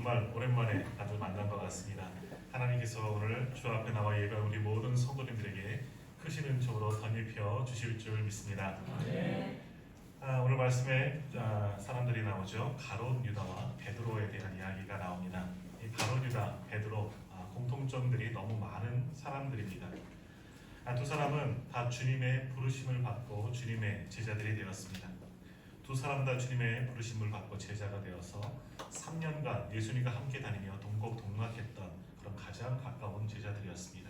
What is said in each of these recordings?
정말 오랜만에 다들 만난 것 같습니다. 하나님께서 오늘 주 앞에 나와 예배한 우리 모든 성도님들에게 크신 은총으로 덧입혀 주실 줄 믿습니다. 오늘 말씀에 사람들이 나오죠. 가룟 유다와 베드로에 대한 이야기가 나옵니다. 이 가룟 유다, 베드로 공통점들이 너무 많은 사람들입니다. 두 사람은 다 주님의 부르심을 받고 주님의 제자들이 되었습니다. 두 사람 다 주님의 부르심을 받고 제자가 되어서 3년간 예수님과 함께 다니며 동고동락했던 그런 가장 가까운 제자들이었습니다.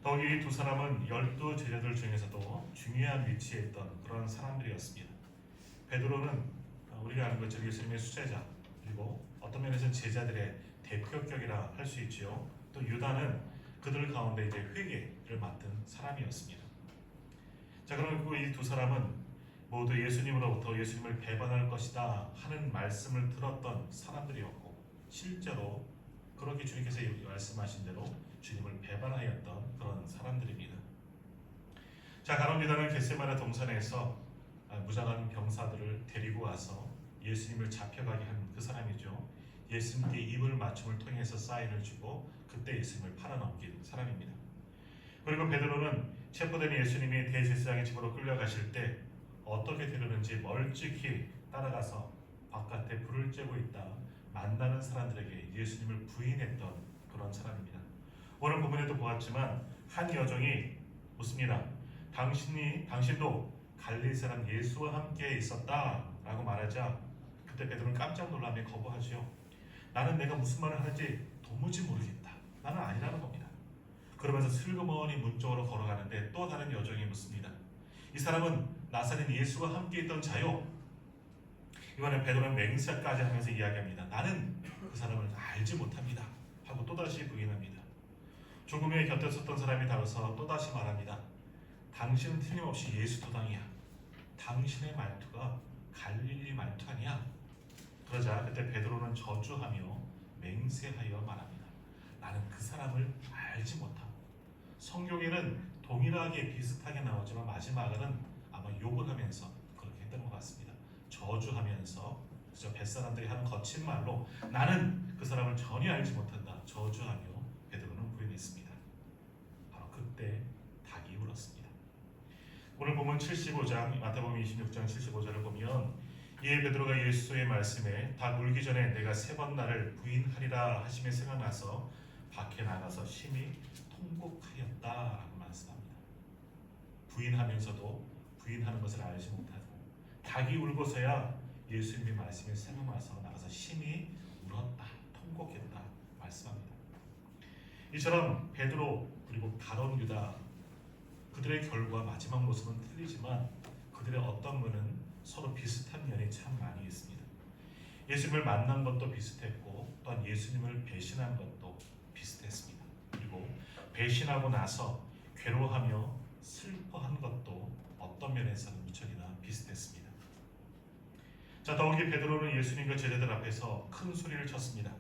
더욱이 두 사람은 12 제자들 중에서도 중요한 위치에 있던 그런 사람들이었습니다. 베드로는 우리가 아는 것처럼 예수님의 수제자, 그리고 어떤 면에서는 제자들의 대표격이라 할 수 있지요. 또 유다는 그들 가운데 이제 회개를 맡은 사람이었습니다. 자, 그리고 이 두 사람은 모두 예수님으로부터 예수님을 배반할 것이다 하는 말씀을 들었던 사람들이었고, 실제로 그렇게 주님께서 말씀하신 대로 주님을 배반하였던 그런 사람들입니다. 자, 가룟 유다는 겟세마네 동산에서 무장한 병사들을 데리고 와서 예수님을 잡혀가게 한 그 사람이죠. 예수님께 입을 맞춤을 통해서 사인을 주고 그때 예수님을 팔아넘긴 사람입니다. 그리고 베드로는 체포된 예수님이 대제사장의 집으로 끌려가실 때 어떻게 되려는지 멀찍이 따라가서 바깥에 불을 쬐고 있다 만나는 사람들에게 예수님을 부인했던 그런 사람입니다. 오늘 본문에도 보았지만 한 여종이 묻습니다. 당신도 갈릴리 사람 예수와 함께 있었다라고 말하자 그때 베드로는 깜짝 놀라며 거부하지요. 나는 내가 무슨 말을 하는지 도무지 모르겠다. 나는 아니라는 겁니다. 그러면서 슬그머니 문 쪽으로 걸어가는데 또 다른 여종이 묻습니다. 이 사람은 나사렛 예수와 함께 있던 자요. 이번에 베드로는 맹세까지 하면서 이야기합니다. 나는 그 사람을 알지 못합니다 하고 또다시 부인합니다. 조금의 곁에 섰던 사람이 다가서 또다시 말합니다. 당신은 틀림없이 예수 도당이야. 당신의 말투가 갈릴리 말투 아니야. 그러자 그때 베드로는 저주하며 맹세하여 말합니다. 나는 그 사람을 알지 못하고. 성경에는 동일하게 비슷하게 나오지만 마지막에는 아마 욕을 하면서 그렇게 했던 것 같습니다. 저주하면서 그저 뱃사람들이 하는 거친 말로 나는 그 사람을 전혀 알지 못한다 저주하며 베드로는 부인했습니다. 바로 그때 닭이 울었습니다. 오늘 보면 75장 마태복음 26장 75절을 보면 이에 베드로가 예수의 말씀에 닭 울기 전에 내가 3번 나를 부인하리라 하심이 생각나서 밖에 나가서 심히 통곡하였다라고 말씀합니다. 부인하면서도 부인하는 것을 알지 못하고 닭이 울고서야 예수님의 말씀이 생각나서 나가서 심히 울었다, 통곡했다 말씀합니다. 이처럼 베드로 그리고 가룟 유다 그들의 결과 마지막 모습은 틀리지만 그들의 어떤 면은 서로 비슷한 면이 참 많이 있습니다. 예수님을 만난 것도 비슷했고 또한 예수님을 배신한 것도 비슷했습니다. 그리고 배신하고 나서 괴로워하며 슬퍼한 것도 어떤 면에서는 무척이나 비슷했습니다. 자, 더욱이 베드로는 예수님과 제자들 앞에서 큰 소리를 쳤습니다.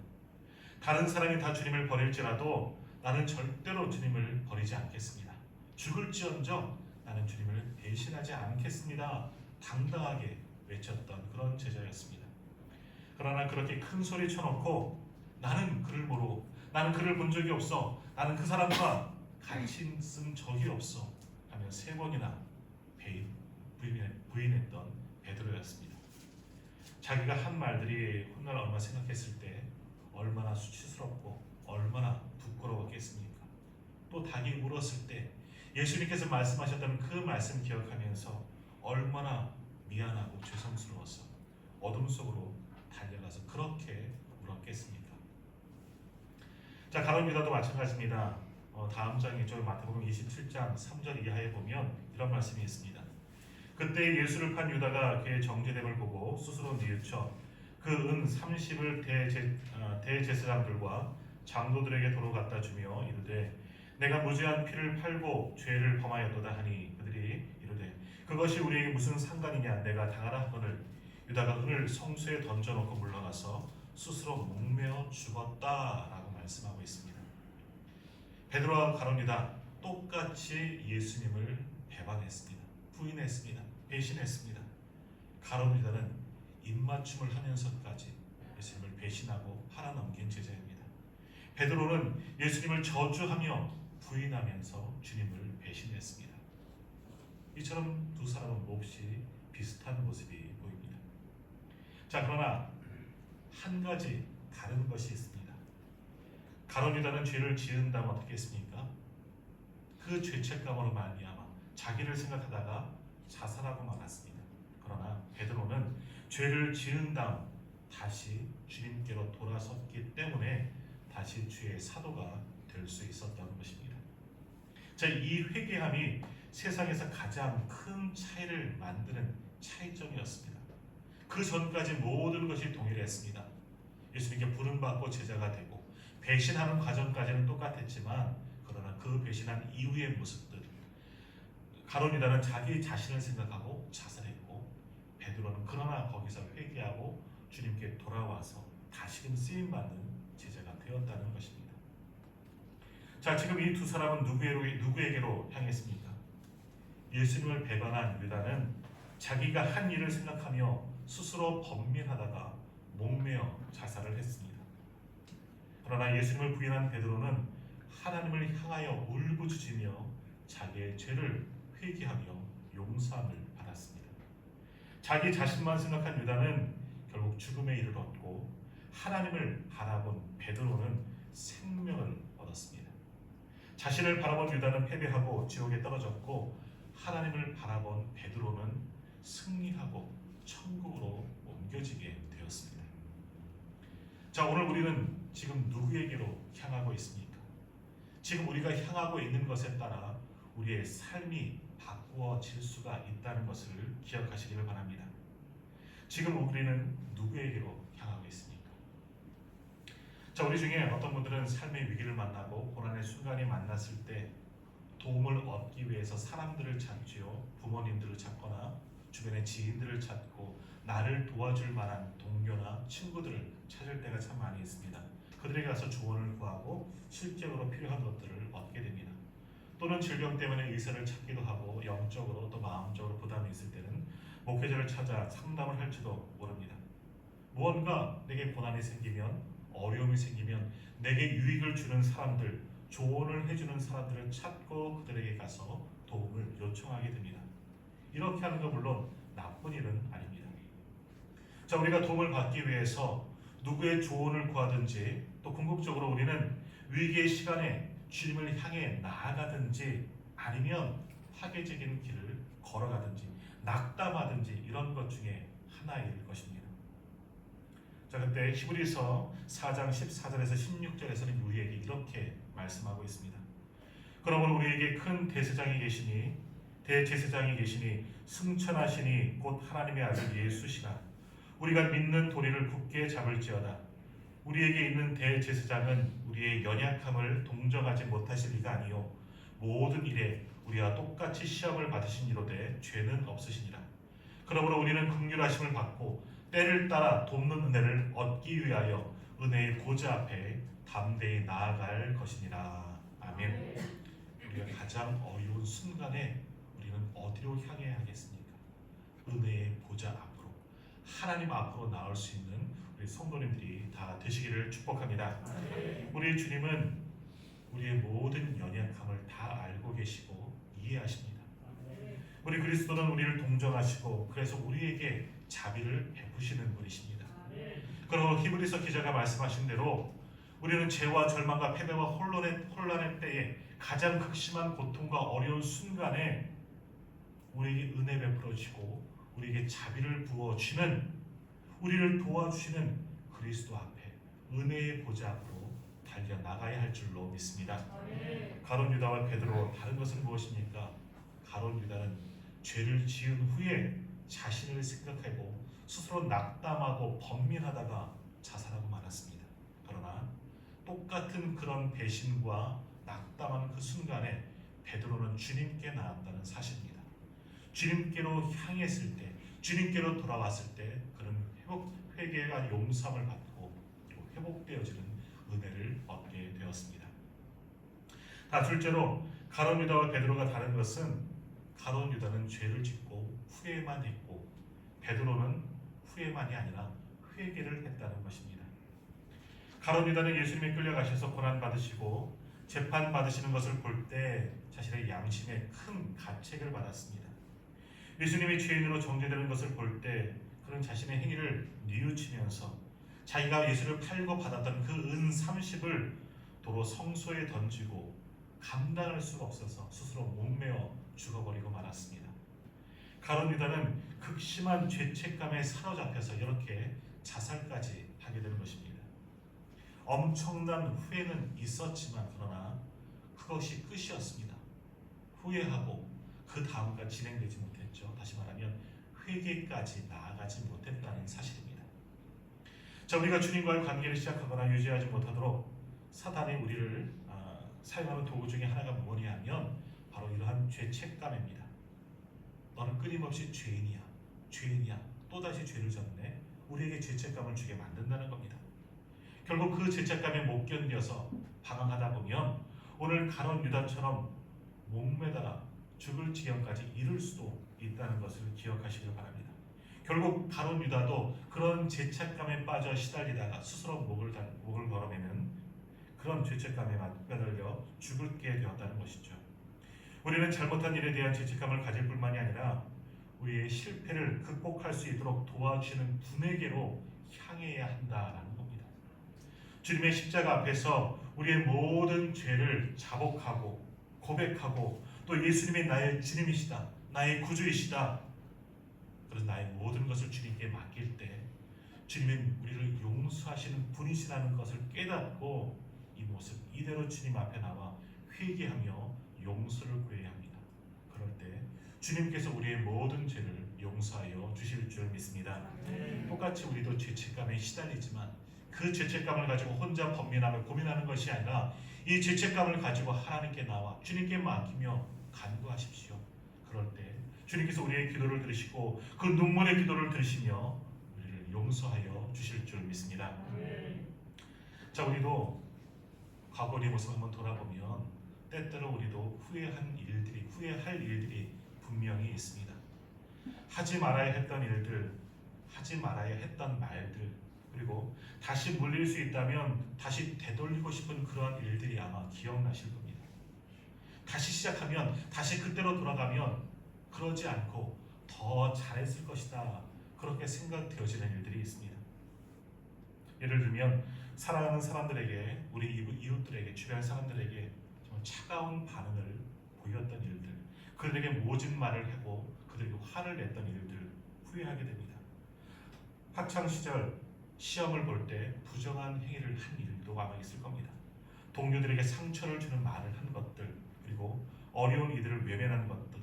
다른 사람이 다 주님을 버릴지라도 나는 절대로 주님을 버리지 않겠습니다. 죽을지언정 나는 주님을 배신하지 않겠습니다. 당당하게 외쳤던 그런 제자였습니다. 그러나 그렇게 큰 소리 쳐놓고 나는 그를 모르고 나는 그를 본 적이 없어. 나는 그 사람과 같이 쓴 적이 없어 하며 3번이나 부인했던 베드로였습니다. 자기가 한 말들이 훗날 얼마 생각했을 때 얼마나 수치스럽고 얼마나 부끄러웠겠습니까? 또 닭이 울었을 때 예수님께서 말씀하셨던 그 말씀 기억하면서 얼마나 미안하고 죄송스러워서 어둠 속으로 달려가서 그렇게 울었겠습니까? 자, 가룟 유다도 마찬가지입니다. 다음 장이죠. 마태복음 27장 3절 이하에 보면 이런 말씀이 있습니다. 그때 예수를 판 유다가 그의 정죄됨을 보고 스스로 뉘우쳐 그 은 30을 대제사장들과 장로들에게 도로 갖다 주며 이르되 내가 무죄한 피를 팔고 죄를 범하였도다 하니 그들이 이르되 그것이 우리에게 무슨 상관이냐 내가 당하라 하거늘 유다가 은을 성수에 던져놓고 물러가서 스스로 목매어 죽었다라고 말씀하고 있습니다. 베드로와 가룟 유다 똑같이 예수님을 배반했습니다. 부인했습니다. 배신했습니다. 가룟 유다는 입맞춤을 하면서까지 예수님을 배신하고 팔아넘긴 제자입니다. 베드로는 예수님을 저주하며 부인하면서 주님을 배신했습니다. 이처럼 두 사람은 몹시 비슷한 모습이 보입니다. 자, 그러나 한 가지 다른 것이 있습니다. 가룟 유다는 죄를 지은 다음 어떻게 했습니까? 그 죄책감으로 말미암아 자기를 생각하다가 자살하고 말았습니다. 그러나 베드로는 죄를 지은 다음 다시 주님께로 돌아섰기 때문에 다시 주의 사도가 될 수 있었던 것입니다. 자, 이 회개함이 세상에서 가장 큰 차이를 만드는 차이점이었습니다. 그 전까지 모든 것이 동일했습니다. 예수님께 부름받고 제자가 되고 배신하는 과정까지는 똑같았지만, 그러나 그 배신한 이후의 모습들, 가룟 유다는 자기 자신을 생각하고 자살했고, 베드로는 그러나 거기서 회개하고 주님께 돌아와서 다시금 쓰임받는 제자가 되었다는 것입니다. 자, 지금 이 두 사람은 누구에게로 향했습니까? 예수님을 배반한 유다는 자기가 한 일을 생각하며 스스로 번민하다가 목매어 자살을 했습니다. 그러나 예수님을 부인한 베드로는 하나님을 향하여 울부짖으며 자기의 죄를 회개하며 용서함을 받았습니다. 자기 자신만 생각한 유다는 결국 죽음에 이르렀고, 하나님을 바라본 베드로는 생명을 얻었습니다. 자신을 바라본 유다는 패배하고 지옥에 떨어졌고, 하나님을 바라본 베드로는 승리하고 천국으로 옮겨지게 되었습니다. 자, 오늘 우리는 지금 누구에게로 향하고 있습니까? 지금 우리가 향하고 있는 것에 따라 우리의 삶이 바꾸어질 수가 있다는 것을 기억하시기를 바랍니다. 지금 우리는 누구에게로 향하고 있습니까? 자, 우리 중에 어떤 분들은 삶의 위기를 만나고 고난의 순간이 만났을 때 도움을 얻기 위해서 사람들을 찾지요. 부모님들을 찾거나 주변의 지인들을 찾고 나를 도와줄 만한 동료나 친구들을 찾을 때가 참 많이 있습니다. 그들에게 가서 조언을 구하고 실제로 필요한 것들을 얻게 됩니다. 또는 질병 때문에 의사를 찾기도 하고 영적으로 또 마음적으로 부담이 있을 때는 목회자를 찾아 상담을 할지도 모릅니다. 무언가 내게 고난이 생기면, 어려움이 생기면 내게 유익을 주는 사람들, 조언을 해주는 사람들을 찾고 그들에게 가서 도움을 요청하게 됩니다. 이렇게 하는 거 물론 나쁜 일은 아닙니다. 자, 우리가 도움을 받기 위해서 누구의 조언을 구하든지, 또 궁극적으로 우리는 위기의 시간에 주님을 향해 나아가든지, 아니면 파괴적인 길을 걸어가든지 낙담하든지 이런 것 중에 하나일 것입니다. 자, 그때 히브리서 4장 14절에서 16절에서는 우리에게 이렇게 말씀하고 있습니다. 그러므로 우리에게 큰 대제사장이 계시니 승천하시니 곧 하나님의 아들 예수시라. 우리가 믿는 도리를 굳게 잡을지어다. 우리에게 있는 대제사장은 우리의 연약함을 동정하지 못하실 리가 아니요 모든 일에 우리와 똑같이 시험을 받으신 이로되 죄는 없으시니라. 그러므로 우리는 긍휼하심을 받고 때를 따라 돕는 은혜를 얻기 위하여 은혜의 보좌 앞에 담대히 나아갈 것이니라. 아멘. 우리가 가장 어려운 순간에 우리는 어디로 향해야 하겠습니까? 은혜의 보좌 앞으로, 하나님 앞으로 나올 수 있는 우리 성도님들이 다 되시기를 축복합니다. 우리 주님은 우리의 모든 연약함을 다 알고 계시고 이해하십니다. 우리 그리스도는 우리를 동정하시고 그래서 우리에게 자비를 베푸시는 분이십니다. 그리고 히브리서 기자가 말씀하신 대로 우리는 죄와 절망과 패배와 혼란의 때에 가장 극심한 고통과 어려운 순간에 우리에게 은혜 베풀어 주시고 우리에게 자비를 부어 주시는, 우리를 도와주시는 그리스도 앞에 은혜의 보좌 앞으로 달려나가야 할 줄로 믿습니다. 가룟 유다와 베드로 다른 것은 무엇입니까? 가룟 유다는 죄를 지은 후에 자신을 생각하고 스스로 낙담하고 번민하다가 자살하고 말았습니다. 그러나 똑같은 그런 배신과 낙담한 그 순간에 베드로는 주님께 나았다는 사실입니다. 주님께로 향했을 때, 주님께로 돌아왔을 때 그런 회개가 용서함을 받고 그리고 회복되어지는 은혜를 얻게 되었습니다. 둘째로 가룟 유다와 베드로가 다른 것은 가룟 유다는 죄를 짓고 후회만 했고 베드로는 후회만이 아니라 회개를 했다는 것입니다. 가룟 유다는 예수님이 끌려가셔서 고난받으시고 재판받으시는 것을 볼 때 자신의 양심에 큰 가책을 받았습니다. 예수님이 죄인으로 정죄되는 것을 볼 때 그는 자신의 행위를 뉘우치면서 자기가 예수를 팔고 받았던 그 은 30을 도로 성소에 던지고 감당할 수가 없어서 스스로 목매어 죽어버리고 말았습니다. 가룟 유다는 극심한 죄책감에 사로잡혀서 이렇게 자살까지 하게 되는 것입니다. 엄청난 후회는 있었지만 그러나 그것이 끝이었습니다. 후회하고 그 다음과 진행되지 못했죠. 다시 말하면 회개까지 나아가지 못했다는 사실입니다. 자, 우리가 주님과의 관계를 시작하거나 유지하지 못하도록 사단이 우리를 사용하는 도구 중에 하나가 뭐냐 하면 바로 이러한 죄책감입니다. 너는 끊임없이 죄인이야, 또다시 죄를 졌네. 우리에게 죄책감을 주게 만든다는 겁니다. 결국 그 죄책감에 못 견뎌서 방황하다 보면 오늘 가룟 유다처럼 목매다가 죽을 지경까지 이를 수도 있다는 것을 기억하시길 바랍니다. 결국 가룟 유다도 그런 죄책감에 빠져 시달리다가 스스로 목을 걸어매는 그런 죄책감에 매달려 죽게 되었다는 것이죠. 우리는 잘못한 일에 대한 죄책감을 가질 뿐만이 아니라 우리의 실패를 극복할 수 있도록 도와주시는 분에게로 향해야 한다라는 겁니다. 주님의 십자가 앞에서 우리의 모든 죄를 자복하고 고백하고 또 예수님이 나의 주님이시다, 나의 구주이시다, 그래서 나의 모든 것을 주님께 맡길 때 주님은 우리를 용서하시는 분이시라는 것을 깨닫고 이 모습 이대로 주님 앞에 나와 회개하며 용서를 구해야 합니다. 그럴 때 주님께서 우리의 모든 죄를 용서하여 주실 줄 믿습니다. 똑같이 우리도 죄책감에 시달리지만 그 죄책감을 가지고 혼자 번민하며 고민하는 것이 아니라 이 죄책감을 가지고 하나님께 나와 주님께 맡기며 간구하십시오. 그럴 때 주님께서 우리의 기도를 들으시고 그 눈물의 기도를 들으시며 우리를 용서하여 주실 줄 믿습니다. 자, 우리도 과거 우리의 모습 한번 돌아보면 때때로 우리도 후회할 일들이 분명히 있습니다. 하지 말아야 했던 일들, 하지 말아야 했던 말들, 그리고 다시 물릴 수 있다면 다시 되돌리고 싶은 그러한 일들이 아마 기억나실 겁니다. 다시 시작하면, 다시 그때로 돌아가면 그러지 않고 더 잘했을 것이다, 그렇게 생각되어지는 일들이 있습니다. 예를 들면 사랑하는 사람들에게, 우리 이웃들에게, 주변 사람들에게 정말 차가운 반응을 보였던 일들, 그들에게 모진 말을 하고 그들에게 화를 냈던 일들 후회하게 됩니다. 학창시절 시험을 볼 때 부정한 행위를 한 일도 아마 있을 겁니다. 동료들에게 상처를 주는 말을 한 것들, 그리고 어려운 이들을 외면한 것들,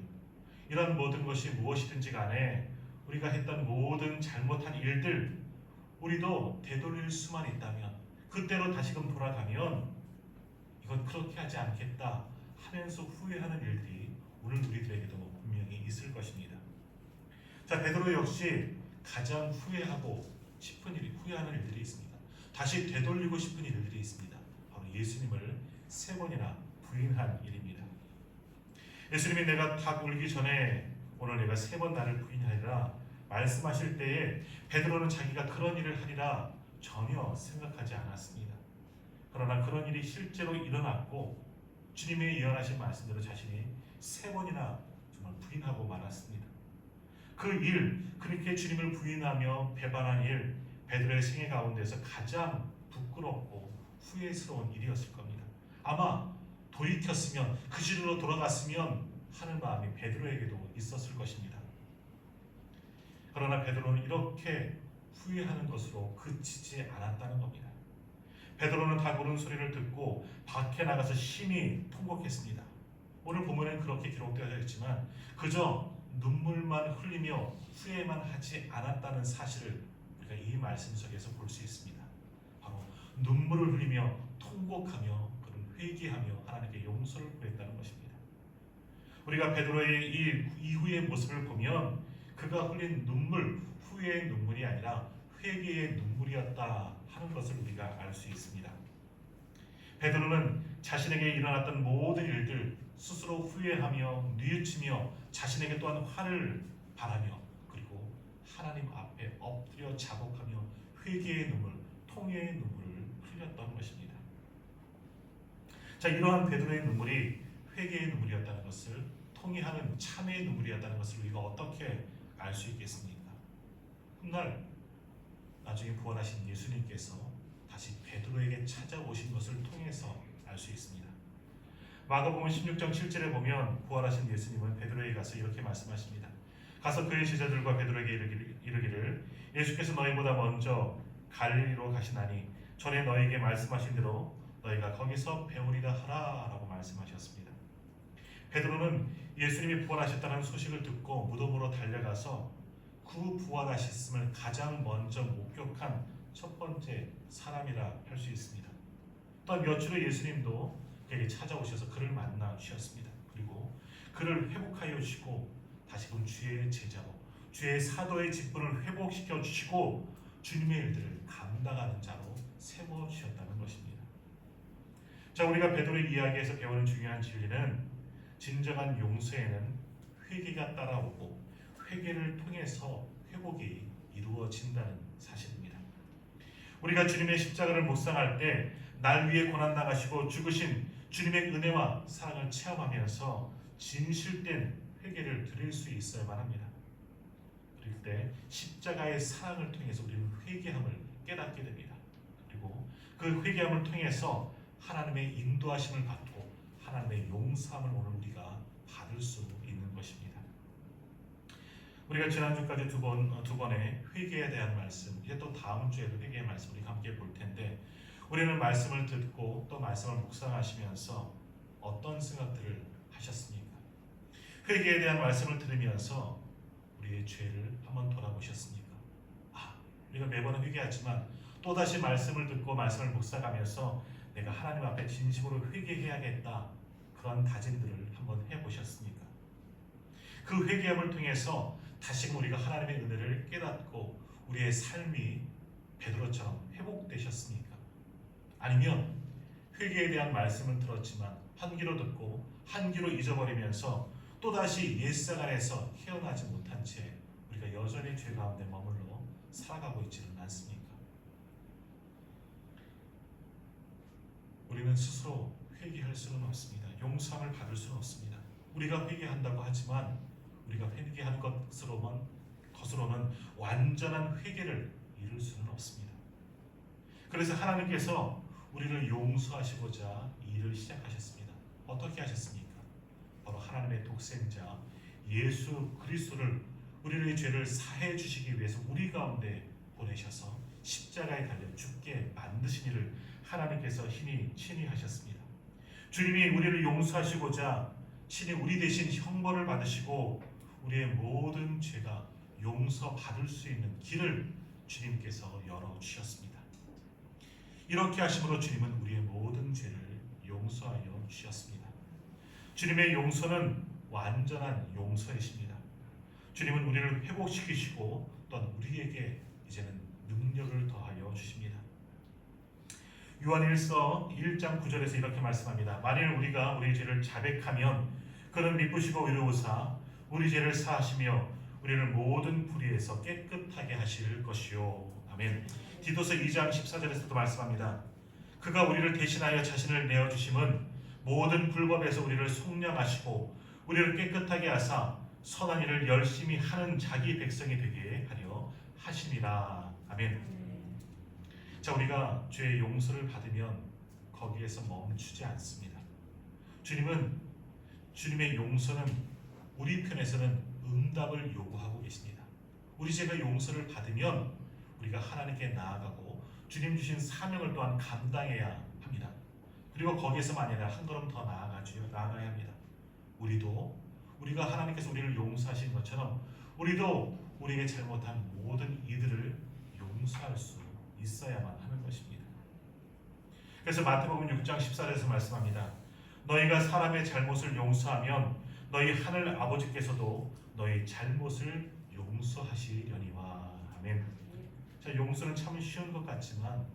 이런 모든 것이 무엇이든지 간에 우리가 했던 모든 잘못한 일들, 우리도 되돌릴 수만 있다면, 그때로 다시금 돌아가면 이건 그렇게 하지 않겠다 하면서 후회하는 일들이 오늘 우리들에게도 분명히 있을 것입니다. 자, 베드로 역시 가장 후회하는 일들이 있습니다. 다시 되돌리고 싶은 일들이 있습니다. 바로 예수님을 3번이나 부인한 일입니다. 예수님이 내가 닭 울기 전에 오늘 내가 3번 나를 부인하리라 말씀하실 때에 베드로는 자기가 그런 일을 하리라 전혀 생각하지 않았습니다. 그러나 그런 일이 실제로 일어났고 주님의 예언하신 말씀대로 자신이 3번이나 정말 부인하고 말았습니다. 그 일, 그렇게 주님을 부인하며 배반한 일, 베드로의 생애 가운데서 가장 부끄럽고 후회스러운 일이었을 겁니다. 아마 돌이켰으면, 그 시대로 돌아갔으면 하는 마음이 베드로에게도 있었을 것입니다. 그러나 베드로는 이렇게 후회하는 것으로 그치지 않았다는 겁니다. 베드로는 닭 우는 소리를 듣고 밖에 나가서 심히 통곡했습니다. 오늘 본문에는 그렇게 기록되어 있지만 그저 눈물만 흘리며 후회만 하지 않았다는 사실을 우리가 이 말씀 속에서 볼 수 있습니다. 바로 눈물을 흘리며 통곡하며 그런 회개하며 하나님께 용서를 구했다는 것입니다. 우리가 베드로의 이 이후의 모습을 보면 그가 흘린 눈물, 후회의 눈물이 아니라 회개의 눈물이었다 하는 것을 우리가 알 수 있습니다. 베드로는 자신에게 일어났던 모든 일들 스스로 후회하며 뉘우치며 자신에게 또한 화를 바라며 그리고 하나님 앞에 엎드려 자복하며 회개의 눈물, 통회의 눈물을 흘렸던 것입니다. 자, 이러한 베드로의 눈물이 회개의 눈물이었다는 것을, 통회하는 참회의 눈물이었다는 것을 우리가 어떻게 알 수 있겠습니까? 훗날 나중에 부활하신 예수님께서 다시 베드로에게 찾아오신 것을 통해서 알 수 있습니다. 마가복음 16장 7절에 보면 부활하신 예수님은 베드로에게 가서 이렇게 말씀하십니다. 가서 그의 제자들과 베드로에게 이르기를 예수께서 너희보다 먼저 갈릴리로 가시나니 전에 너희에게 말씀하신 대로 너희가 거기서 배우리라 하라 라고 말씀하셨습니다. 베드로는 예수님이 부활하셨다는 소식을 듣고 무덤으로 달려가서 그 부활하셨음을 가장 먼저 목격한 첫 번째 사람이라 할 수 있습니다. 또한 며칠 후 예수님도 그에게 찾아오셔서 그를 만나 주셨습니다. 그리고 그를 회복하여 주시고 다시금 주의 제자로 주의 사도의 직분을 회복시켜 주시고 주님의 일들을 감당하는 자로 세워 주셨다는 것입니다. 자, 우리가 베드로의 이야기에서 배우는 중요한 진리는 진정한 용서에는 회개가 따라오고 회개를 통해서 회복이 이루어진다는 사실입니다. 우리가 주님의 십자가를 묵상할 때 날 위해 고난 당하시고 죽으신 주님의 은혜와 사랑을 체험하면서 진실된 회개를 드릴 수 있어야만 합니다. 그럴 때 십자가의 사랑을 통해서 우리는 회개함을 깨닫게 됩니다. 그리고 그 회개함을 통해서 하나님의 인도하심을 받고 하나님의 용서함을 오늘 우리가 받을 수 있는 것입니다. 우리가 지난주까지 두 번의 회개에 대한 말씀, 이제 또 다음 주에도 회개의 말씀 우리 함께 볼 텐데, 우리는 말씀을 듣고 또 말씀을 묵상하시면서 어떤 생각들을 하셨습니까? 회개에 대한 말씀을 들으면서 우리의 죄를 한번 돌아보셨습니까? 우리가 매번 회개하지만 또다시 말씀을 듣고 말씀을 묵상하면서 내가 하나님 앞에 진심으로 회개해야겠다, 그런 다짐들을 한번 해보셨습니까? 그 회개함을 통해서 다시금 우리가 하나님의 은혜를 깨닫고 우리의 삶이 베드로처럼 회복되셨습니까? 아니면 회개에 대한 말씀을 들었지만 한 귀로 듣고 한 귀로 잊어버리면서 또다시 옛상 안에서 헤어나지 못한 채 우리가 여전히 죄 가운데 머물러 살아가고 있지는 않습니까? 우리는 스스로 회개할 수는 없습니다. 용서함을 받을 수는 없습니다. 우리가 회개한다고 하지만 우리가 회개하는 것으로는 완전한 회개를 이룰 수는 없습니다. 그래서 하나님께서 우리를 용서하시고자 이 일을 시작하셨습니다. 어떻게 하셨습니까? 바로 하나님의 독생자 예수 그리스도를 우리의 죄를 사해 주시기 위해서 우리 가운데 보내셔서 십자가에 달려 죽게 만드신 일을 하나님께서 친히 하셨습니다. 주님이 우리를 용서하시고자 친히 우리 대신 형벌을 받으시고 우리의 모든 죄가 용서받을 수 있는 길을 주님께서 열어주셨습니다. 이렇게 하심으로 주님은 우리의 모든 죄를 용서하여 주셨습니다. 주님의 용서는 완전한 용서이십니다. 주님은 우리를 회복시키시고 또한 우리에게 이제는 능력을 더하여 주십니다. 요한일서 1장 9절에서 이렇게 말씀합니다. 만일 우리가 우리 죄를 자백하면 그는 미쁘시고 의로우사 우리 죄를 사하시며 우리를 모든 불의에서 깨끗하게 하실 것이요. 아멘. 디도서 2장 14절에서도 말씀합니다. 그가 우리를 대신하여 자신을 내어주심은 모든 불법에서 우리를 속량하시고 우리를 깨끗하게 하사 선한 일을 열심히 하는 자기 백성이 되게 하려 하심이라. 아멘. 자, 우리가 죄의 용서를 받으면 거기에서 멈추지 않습니다. 주님의 용서는 우리 편에서는 응답을 요구하고 계십니다. 우리 죄가 용서를 받으면 우리가 하나님께 나아가고 주님 주신 사명을 또한 감당해야 합니다. 그리고 거기에서만 아니라 한 걸음 더 나아가야 합니다. 우리가 하나님께서 우리를 용서하신 것처럼 우리도 우리에게 잘못한 모든 이들을 용서할 수 있어야만 하는 것입니다. 그래서 마태복음 6장 14절에서 말씀합니다. 너희가 사람의 잘못을 용서하면 너희 하늘 아버지께서도 너희 잘못을 용서하시려니와. 아멘. 자, 용서는 참 쉬운 것 같지만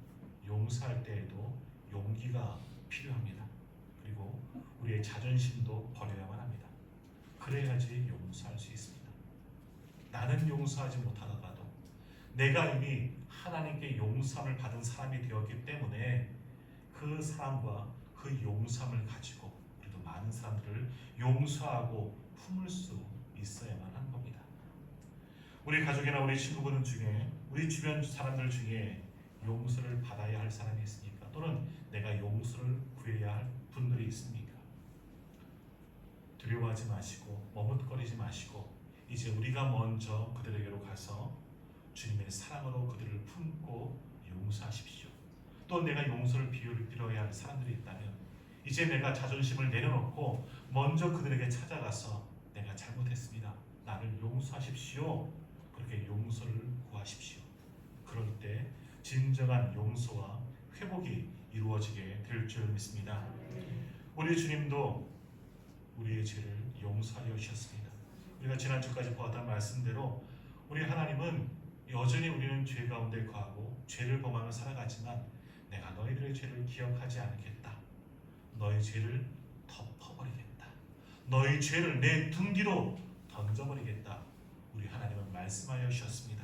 용서할 때에도 용기가 필요합니다. 그리고 우리의 자존심도 버려야만 합니다. 그래야지 용서할 수 있습니다. 나는 용서하지 못하더라도 내가 이미 하나님께 용서함을 받은 사람이 되었기 때문에 그 사람과 그 용서함을 가지고 우리도 많은 사람들을 용서하고 품을 수 있어야만 하는 겁니다. 우리 가족이나 우리 친구분 중에 우리 주변 사람들 중에 용서를 받아야 할 사람이 있습니까? 또는 내가 용서를 구해야 할 분들이 있습니까? 두려워하지 마시고 머뭇거리지 마시고 이제 우리가 먼저 그들에게로 가서 주님의 사랑으로 그들을 품고 용서하십시오. 또 내가 용서를 빌어야 할 사람들이 있다면 이제 내가 자존심을 내려놓고 먼저 그들에게 찾아가서 내가 잘못했습니다. 나를 용서하십시오. 그렇게 용서를 구하십시오. 그럴 때 진정한 용서와 회복이 이루어지게 될 줄 믿습니다. 우리 주님도 우리의 죄를 용서하여 주셨습니다. 우리가 지난주까지 보았던 말씀대로 우리 하나님은 여전히 우리는 죄 가운데 거하고 죄를 범하며 살아가지만 내가 너희들의 죄를 기억하지 않겠다. 너희 죄를 덮어버리겠다. 너희 죄를 내 등 뒤로 던져버리겠다. 우리 하나님은 말씀하여 주셨습니다.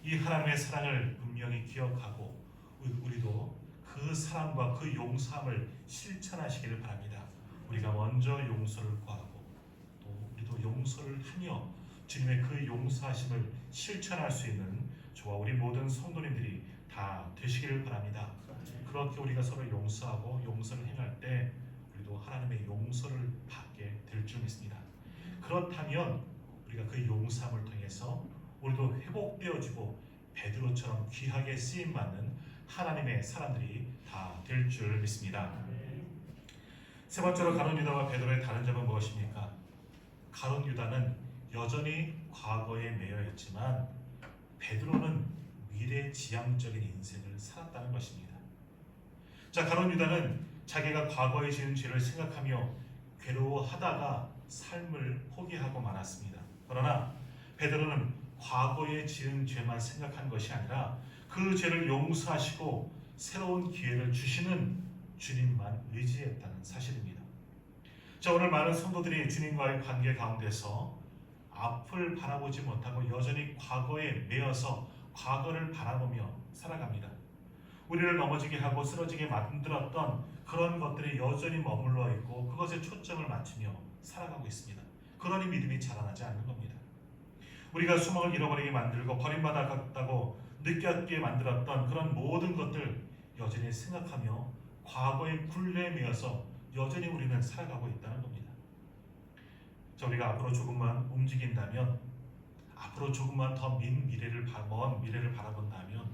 이 하나님의 사랑을 분명히 기억하고 우리도 그 사랑과 그 용서함을 실천하시기를 바랍니다. 우리가 먼저 용서를 구하고 또 우리도 용서를 하며 주님의 그 용서하심을 실천할 수 있는 저와 우리 모든 성도님들이 다 되시기를 바랍니다. 그렇게 우리가 서로 용서하고 용서를 행할 때 우리도 하나님의 용서를 받게 될 줄 믿습니다. 그렇다면 우리가 그 용서함을 통해서 우리도 회복되어지고 베드로처럼 귀하게 쓰임받는 하나님의 사람들이 다 될 줄 믿습니다. 세 번째로 가룟 유다와 베드로의 다른 점은 무엇입니까? 가룟 유다는 여전히 과거에 매여 있지만 베드로는 미래지향적인 인생을 살았다는 것입니다. 자, 가룟 유다는 자기가 과거에 지은 죄를 생각하며 괴로워하다가 삶을 포기하고 말았습니다. 그러나 베드로는 과거에 지은 죄만 생각한 것이 아니라 그 죄를 용서하시고 새로운 기회를 주시는 주님만 의지했다는 사실입니다. 자, 오늘 많은 성도들이 주님과의 관계 가운데서 앞을 바라보지 못하고 여전히 과거에 매여서 과거를 바라보며 살아갑니다. 우리를 넘어지게 하고 쓰러지게 만들었던 그런 것들이 여전히 머물러 있고 그것에 초점을 맞추며 살아가고 있습니다. 그러니 믿음이 자라나지 않는 겁니다. 우리가 소망을 잃어버리게 만들고 버림받았다고 느꼈게 만들었던 그런 모든 것들 여전히 생각하며 과거의 굴레에 매여서 여전히 우리는 살아가고 있다는 겁니다. 자, 우리가 앞으로 조금만 움직인다면, 앞으로 조금만 더 먼 미래를 바라본다면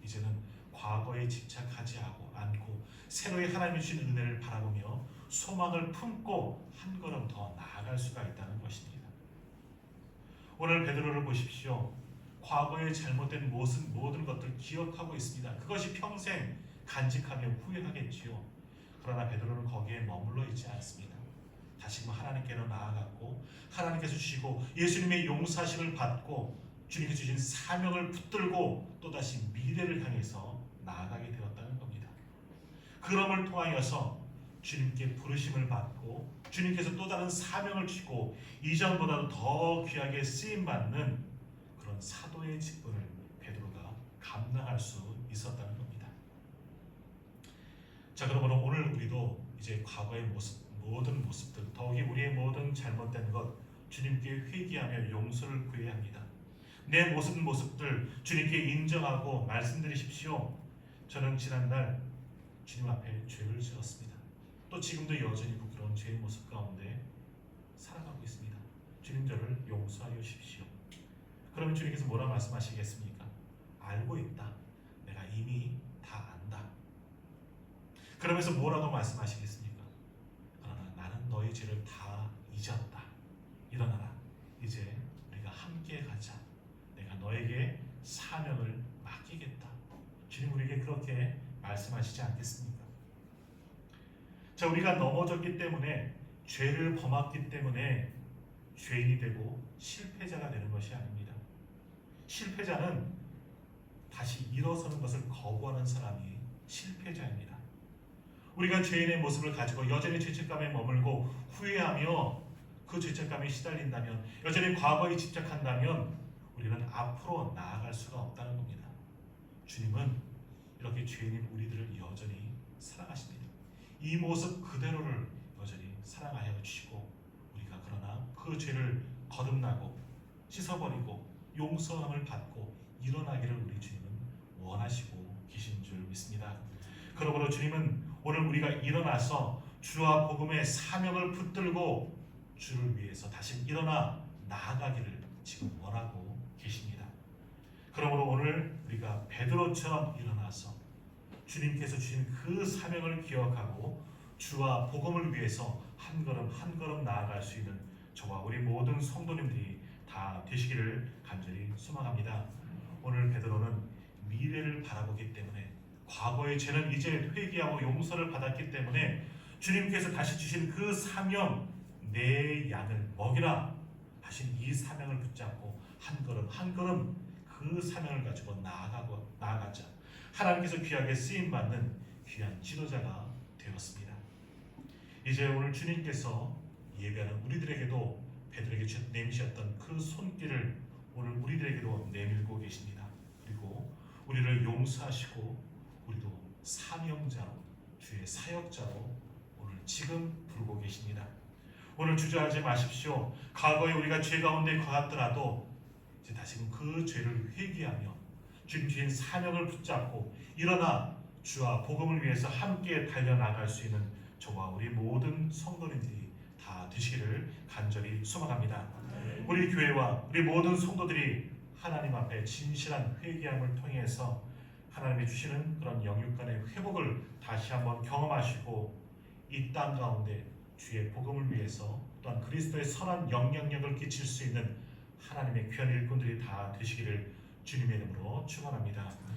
이제는 과거에 집착하지 않고 새로이 하나님이 주신 은혜를 바라보며 소망을 품고 한 걸음 더 나아갈 수가 있다는 것입니다. 오늘 베드로를 보십시오. 과거의 잘못된 모든 것들 기억하고 있습니다. 그것이 평생 간직하며 후회하겠지요. 그러나 베드로는 거기에 머물러 있지 않습니다. 다시금 하나님께로 나아갔고 하나님께서 주시고 예수님의 용서하심을 받고 주님께서 주신 사명을 붙들고 또다시 미래를 향해서 나아가게 되었다는 겁니다. 그럼을 통하여서 주님께 부르심을 받고 주님께서 또 다른 사명을 주시고 이전보다도 더 귀하게 쓰임받는 그런 사도의 직분을 베드로가 감당할 수 있었다는 겁니다. 자, 그러므로 오늘 우리도 이제 과거의 모든 모습들, 더욱이 우리의 모든 잘못된 것 주님께 회개하며 용서를 구해야 합니다. 내 모습들 주님께 인정하고 말씀드리십시오. 저는 지난날 주님 앞에 죄를 지었습니다. 또 지금도 여전히 부끄러운 죄의 모습 가운데 살아가고 있습니다. 주님 저를 용서하여 주십시오. 그러면 주님께서 뭐라 말씀하시겠습니까? 알고 있다. 내가 이미 다 안다. 그러면서 뭐라고 말씀하시겠습니까? 그러나 나는 너희 죄를 다 잊었다. 일어나라. 이제 우리가 함께 가자. 내가 너에게 사명을 맡기겠다. 주님 우리에게 그렇게 말씀하시지 않겠습니까? 자, 우리가 넘어졌기 때문에 죄를 범했기 때문에 죄인이 되고 실패자가 되는 것이 아닙니다. 실패자는 다시 일어서는 것을 거부하는 사람이 실패자입니다. 우리가 죄인의 모습을 가지고 여전히 죄책감에 머물고 후회하며 그 죄책감에 시달린다면, 여전히 과거에 집착한다면 우리는 앞으로 나아갈 수가 없다는 겁니다. 주님은 이렇게 죄인인 우리들을 여전히 사랑하십니다. 이 모습 그대로를 여전히 사랑하여 주시고 우리가 그러나 그 죄를 거듭나고 씻어버리고 용서함을 받고 일어나기를 우리 주님은 원하시고 계신 줄 믿습니다. 그러므로 주님은 오늘 우리가 일어나서 주와 복음의 사명을 붙들고 주를 위해서 다시 일어나 나아가기를 지금 원하고 계십니다. 그러므로 오늘 우리가 베드로처럼 일어나서 주님께서 주신 그 사명을 기억하고 주와 복음을 위해서 한 걸음 한 걸음 나아갈 수 있는 저와 우리 모든 성도님들이 다 되시기를 간절히 소망합니다. 오늘 베드로는 미래를 바라보기 때문에 과거의 죄는 이제 회개하고 용서를 받았기 때문에 주님께서 다시 주신 그 사명, 내 양을 먹이라 하신 이 사명을 붙잡고 한 걸음 한 걸음 그 사명을 가지고 나아가자. 하나님께서 귀하게 쓰임받는 귀한 지도자가 되었습니다. 이제 오늘 주님께서 예배하는 우리들에게도 베드로에게 내미셨던 그 손길을 오늘 우리들에게도 내밀고 계십니다. 그리고 우리를 용서하시고 우리도 사명자로 주의 사역자로 오늘 지금 부르고 계십니다. 오늘 주저하지 마십시오. 과거에 우리가 죄 가운데 거했더라도 이제 다시금 그 죄를 회개하며 주님 주신 사명을 붙잡고 일어나 주와 복음을 위해서 함께 달려나갈 수 있는 저와 우리 모든 성도님들이 다 되시기를 간절히 소망합니다. 우리 교회와 우리 모든 성도들이 하나님 앞에 진실한 회개함을 통해서 하나님이 주시는 그런 영육 간의 회복을 다시 한번 경험하시고 이 땅 가운데 주의 복음을 위해서 또한 그리스도의 선한 영향력을 끼칠 수 있는 하나님의 귀한 일꾼들이 다 되시기를 주님의 이름으로 축원합니다.